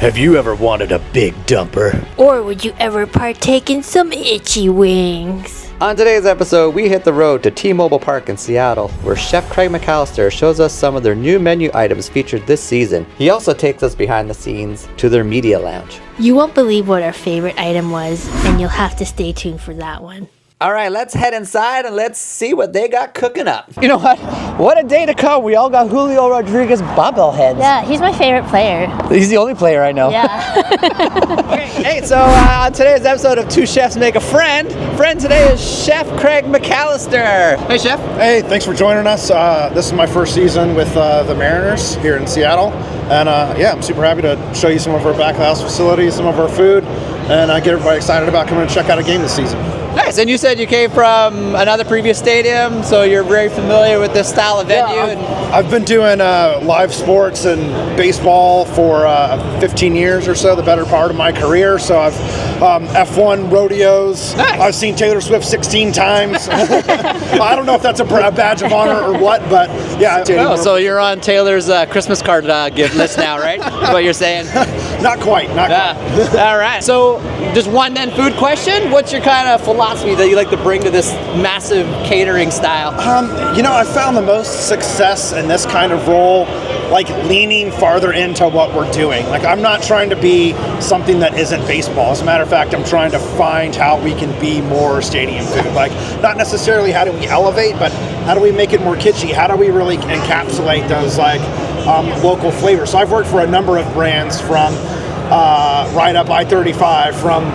Have you ever wanted a big dumper? Or would you ever partake in some Ichi Wings? On today's episode, we hit the road to T-Mobile Park in Seattle, where Chef Craig McAllister shows us some of their new menu items featured this season. He also takes us behind the scenes to their media lounge. You won't believe what our favorite item was, and you'll have to stay tuned for that one. All right, let's head inside and let's see what they got cooking up. You know what? What a day to come. We all got Julio Rodriguez bobbleheads. Yeah, he's my favorite player. He's the only player I know. Yeah. Hey, so on today's episode of Two Chefs Make a Friend today is Chef Craig McAllister. Hey, Chef. Hey, thanks for joining us. This is my first season with the Mariners here in Seattle. And yeah, I'm super happy to show you some of our back of the house facilities, some of our food, and get everybody excited about coming to check out a game this season. Nice, and you said you came from another previous stadium, so you're very familiar with this style of venue. Yeah, I've been doing live sports and baseball for 15 years or so, the better part of my career. So I've F1 rodeos. Nice. I've seen Taylor Swift 16 times. I don't know if that's a badge of honor or what, but yeah. Oh, so you're on Taylor's Christmas card gift list now, right? What you're saying? Not quite. All right. So just one then food question. What's your kind of philosophy that you like to bring to this massive catering style? I found the most success in this kind of role, like leaning farther into what we're doing. Like I'm not trying to be something that isn't baseball. As a matter of fact, I'm trying to find how we can be more stadium food. Like not necessarily how do we elevate, but how do we make it more kitschy? How do we really encapsulate those like local flavors? So I've worked for a number of brands from right up I-35, from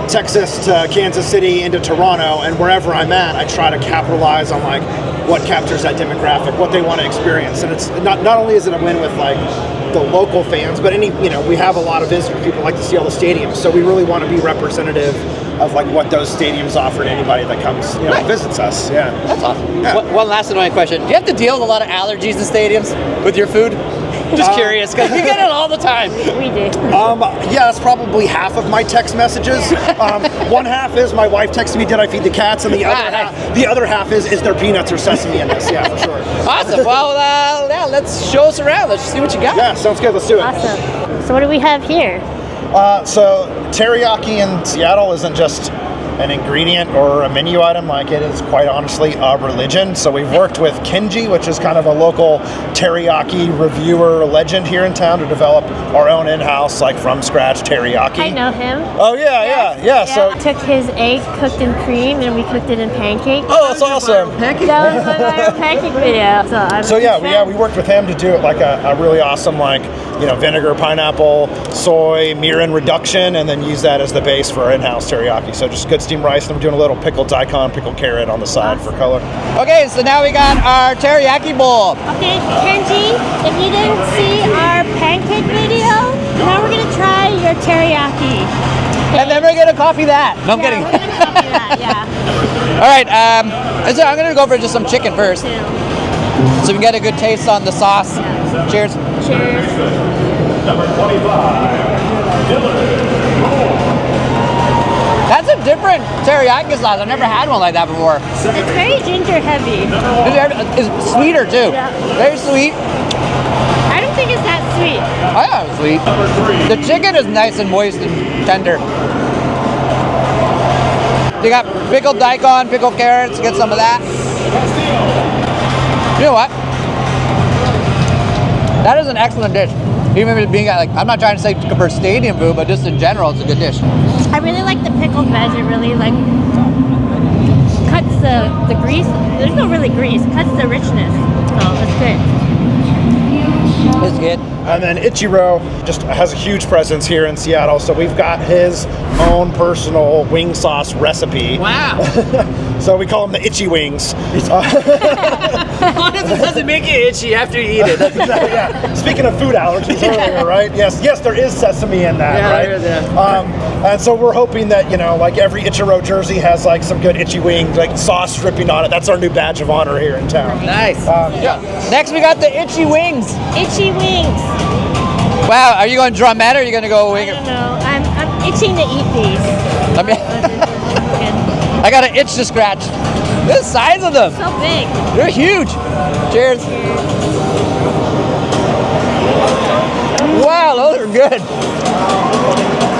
Texas to Kansas City into Toronto, and wherever I'm at, I try to capitalize on like what captures that demographic, what they want to experience. And it's not only is it a win with like the local fans, but we have a lot of visitors. People like to see all the stadiums, so we really want to be representative of like what those stadiums offer to anybody that comes, visits us. Yeah, that's awesome. Yeah. One last annoying question: do you have to deal with a lot of allergies in stadiums with your food? Just curious, because we get it all the time. We do. Yeah, that's probably half of my text messages. One half is my wife texting me, "Did I feed the cats?" And the other half is there peanuts or sesame in this? Yeah, for sure. Awesome. Well, yeah, let's show us around. Let's see what you got. Yeah, sounds good. Let's do it. Awesome. So what do we have here? So teriyaki in Seattle isn't just an ingredient or a menu item, like it is quite honestly a religion. So we've worked with Kenji, which is kind of a local teriyaki reviewer legend here in town, to develop our own in-house, like from scratch teriyaki. I know him. Oh yeah. So I took his egg cooked in cream and we cooked it in pancake. oh, that's awesome. That was my viral pancake video. So we worked with him to do it like a really awesome vinegar, pineapple, soy, mirin reduction, and then use that as the base for our in-house teriyaki. So just good steamed rice, and we're doing a little pickled daikon, pickled carrot on the side for color. Okay, so now we got our teriyaki bowl. Okay, Kenji, if you didn't see our pancake video, now we're gonna try your teriyaki. And then we're gonna copy that. No, I'm kidding. We're gonna copy that, yeah. All right, so I'm gonna go for just some chicken first, so we can get a good taste on the sauce. Yeah. Cheers. Cheers. Number 25, That's a different teriyaki sauce. I've never had one like that before. It's very ginger heavy. It's sweeter too. Yeah. Very sweet. I don't think it's that sweet. I thought it was sweet. The chicken is nice and moist and tender. You got pickled daikon, pickled carrots. Get some of that. You know what? That is an excellent dish. Even if it being I'm not trying to say for stadium food, but just in general, it's a good dish. I really like the pickled veg. It really cuts the grease. There's no really grease. Cuts the richness. So it's good. It's good. And then Ichiro just has a huge presence here in Seattle, so we've got his own personal wing sauce recipe. Wow. So we call them the Ichi Wings. Honestly, does it make you itchy after you eat it? Yeah. Speaking of food allergies earlier, right? Yes, there is sesame in that, right? And so we're hoping that, like every Ichiro jersey has like some good Ichi Wings, like sauce dripping on it. That's our new badge of honor here in town. Nice. Next we got the Ichi Wings. Itchy wings. Wow, are you going drumette or are you going to go wing? I don't know. I'm itching to eat these. I got an itch to scratch. The size of them. So big. They're huge. Cheers. Wow, those are good.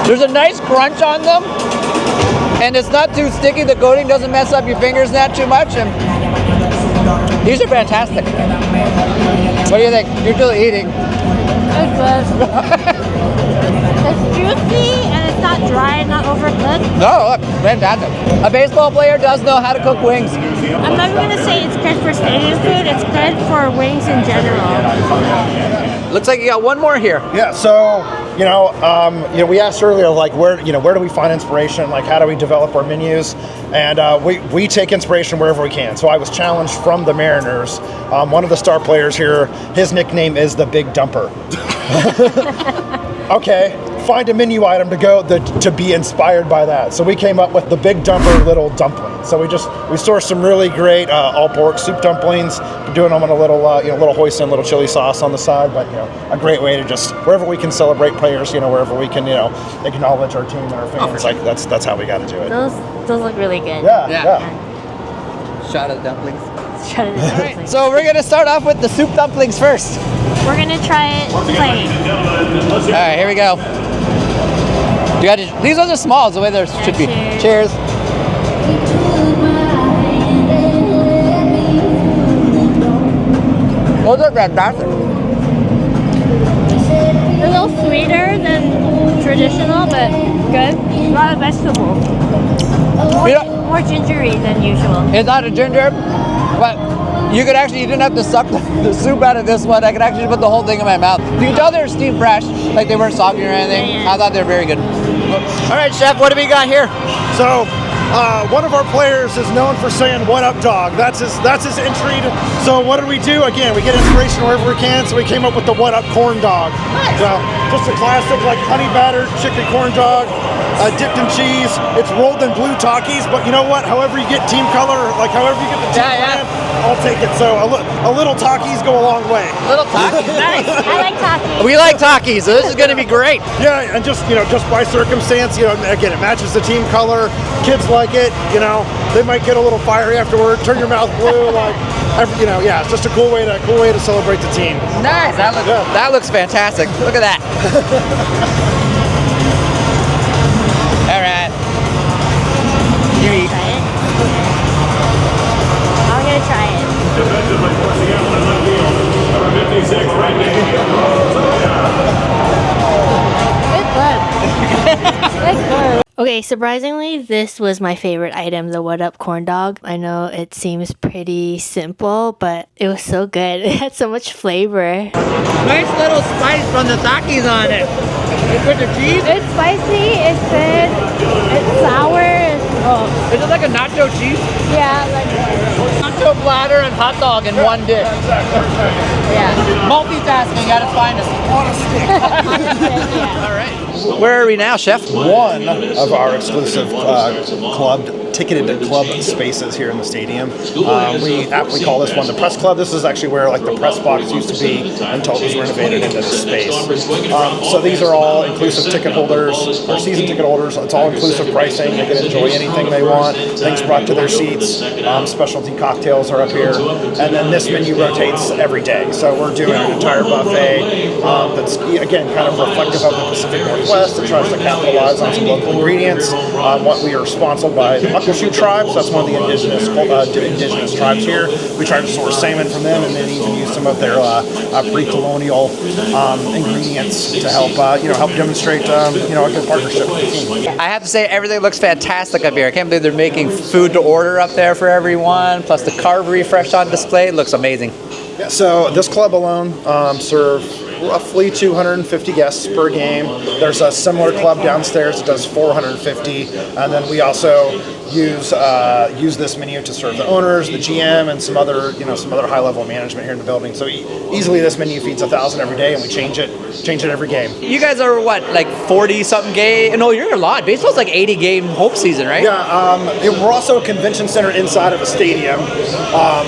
There's a nice crunch on them, and it's not too sticky. The coating doesn't mess up your fingers that too much, and these are fantastic. What do you think? You're still eating. It's good. It's juicy and it's not dry, not overcooked. No, look, fantastic. A baseball player does know how to cook wings. I'm not even gonna say it's good for stadium food. It's good for wings in general. Looks like you got one more here. Yeah, so we asked earlier, like, where do we find inspiration? Like, how do we develop our menus? And we take inspiration wherever we can. So I was challenged from the Mariners. One of the star players here, his nickname is the Big Dumper. Okay, find a menu item to be inspired by that. So we came up with the Big Dumper Little Dumplings. So we sourced some really great all pork soup dumplings. We're doing them on a little hoisin, little chili sauce on the side. But a great way to just wherever we can celebrate players. Wherever we can acknowledge our team and our fans. Like that's how we got to do it. Those look really good. Yeah. Shot of dumplings. Shut it down. So we're gonna start off with the soup dumplings first. We're gonna try it plain. All right, here we go. These ones are small, is the way there should be. Cheers. Those are fantastic. A little sweeter than traditional, but good. A lot of vegetables. More gingery than usual. It's not a ginger, but you didn't have to suck the soup out of this one. I could actually put the whole thing in my mouth. You can tell they're steamed fresh, like they weren't soggy or anything. Yeah. I thought they were very good. All right, Chef, what do we got here? So one of our players is known for saying "What up, dog?" That's his entry. So what did we do? Again, we get inspiration wherever we can. So we came up with the "What up, corn dog?" Nice. So just a classic, like honey battered chicken corn dog, dipped in cheese. It's rolled in blue Takis, but you know what? However you get team color, like however you get the team brand, I'll take it. So a little Takis go a long way. Little Takis, nice. I like Takis. We like Takis, so this is going to be great. Yeah, and just by circumstance, again, it matches the team color. Kids like it. They might get a little fiery afterward. Turn your mouth blue, it's just a cool way to celebrate the team. Nice. That looks fantastic. Look at that. All right. You eat. Try it. I'm gonna try it. It's good. Okay, surprisingly, this was my favorite item, the What Up corn dog. I know it seems pretty simple, but it was so good. It had so much flavor. Nice little spice from the Takis on it. You put the cheese? It's spicy, it's good, it's sour, Is it like a nacho cheese? yeah, like this. Nacho platter and hot dog in one dish. Yeah. Multitasking at its finest. On a stick. Yeah. All right. Where are we now, Chef? One of our exclusive ticketed club spaces here in the stadium. We aptly call this one the press club. This is actually where the press box used to be until it was renovated into this space. So these are all inclusive ticket holders, or season ticket holders. It's all inclusive pricing. They can enjoy anything they want. Things brought to their seats. Specialty cocktails are up here, and then this menu rotates every day. So we're doing an entire buffet that's again kind of reflective of the Pacific Northwest. It tries to capitalize on some local ingredients. What we are sponsored by the Muckleshoot tribe, so that's one of the indigenous tribes here. We try to source salmon from them, and then even use some of their pre-colonial ingredients to help demonstrate a good partnership with the team. I have to say, everything looks fantastic up here. I can't believe they're making food to order up there for everyone. Plus the carvery fresh on display. It looks amazing. Yeah, so this club alone serve roughly 250 guests per game. There's a similar club downstairs that does 450, and then we also use this menu to serve the owners, the GM, and some other high-level management here in the building. So easily this menu feeds 1,000 every day, and we change it every game. You guys are what, like 40-something game? No, you're a lot. Baseball's like 80 game hope season, right? Yeah, we're also a convention center inside of a stadium.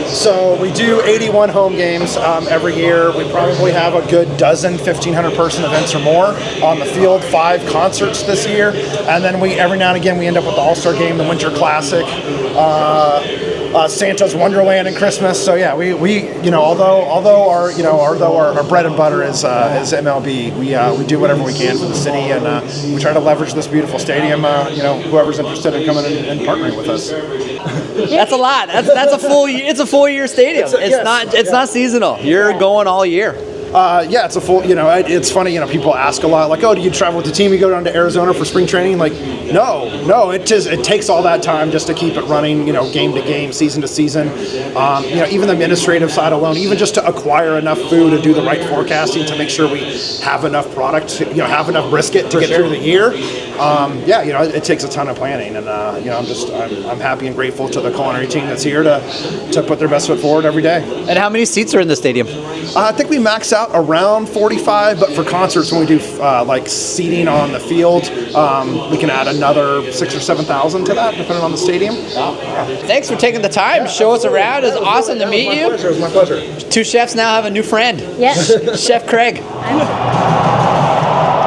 So we do 81 home games every year. We probably have a good dozen 1,500 person events or more on the field, 5 concerts this year, and then every now and again we end up with the All-Star Game, the Winter Classic. Santa's Wonderland and Christmas. So yeah, we although our bread and butter is MLB, we do whatever we can for the city, and we try to leverage this beautiful stadium. Whoever's interested in coming and partnering with us. That's a lot. That's a full. It's a full year stadium. It's not seasonal. You're going all year. Yeah, it's a full, it's funny, people ask a lot, like, oh, do you travel with the team? You go down to Arizona for spring training? Like, no, it takes all that time just to keep it running, game to game, season to season. Even the administrative side alone, even just to acquire enough food to do the right forecasting to make sure we have enough product, have enough brisket to get through the year. It takes a ton of planning, and I'm happy and grateful to the culinary team that's here to put their best foot forward every day. And how many seats are in the stadium? I think we max out around 45, but for concerts, when we do seating on the field, we can add another 6,000 or 7,000 to that, depending on the stadium. Thanks for taking the time to show us around. It's awesome to meet you. It was my pleasure. Two chefs now have a new friend. Yes. Chef Craig.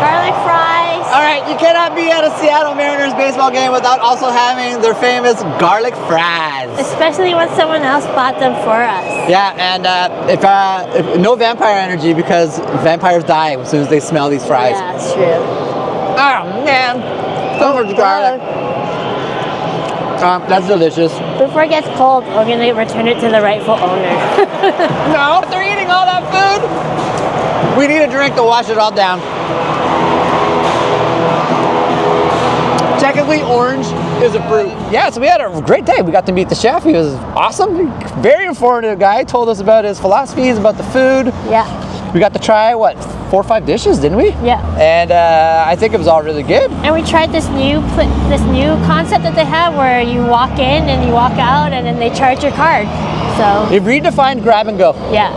Garlic fries. All right, you cannot be at a Seattle Mariners baseball game without also having their famous garlic fries. Especially when someone else bought them for us. Yeah, and if no vampire energy, because vampires die as soon as they smell these fries. Yeah, it's true. Oh man, so much garlic. That's delicious. Before it gets cold, we're going to return it to the rightful owner. No, they're eating all that food. We need a drink to wash it all down. Technically, orange is a fruit. Yeah, so we had a great day. We got to meet the chef. He was awesome. Very informative guy. Told us about his philosophies, about the food. Yeah. We got to try, 4 or 5 dishes, didn't we? Yeah. And I think it was all really good. And we tried this new concept that they have where you walk in and you walk out and then they charge your card. So They've redefined grab and go. yeah.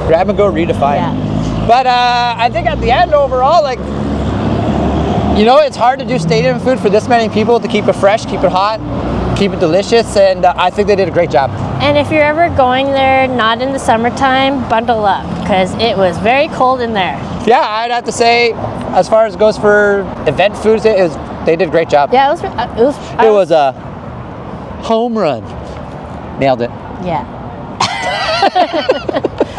Grab and go redefined. Yeah. But I think at the end overall, it's hard to do stadium food for this many people, to keep it fresh, keep it hot, keep it delicious, and I think they did a great job. And if you're ever going there not in the summertime, bundle up because it was very cold in there. Yeah, I'd have to say, as far as goes for event foods, they did a great job. Yeah, It was a home run. Nailed it. Yeah.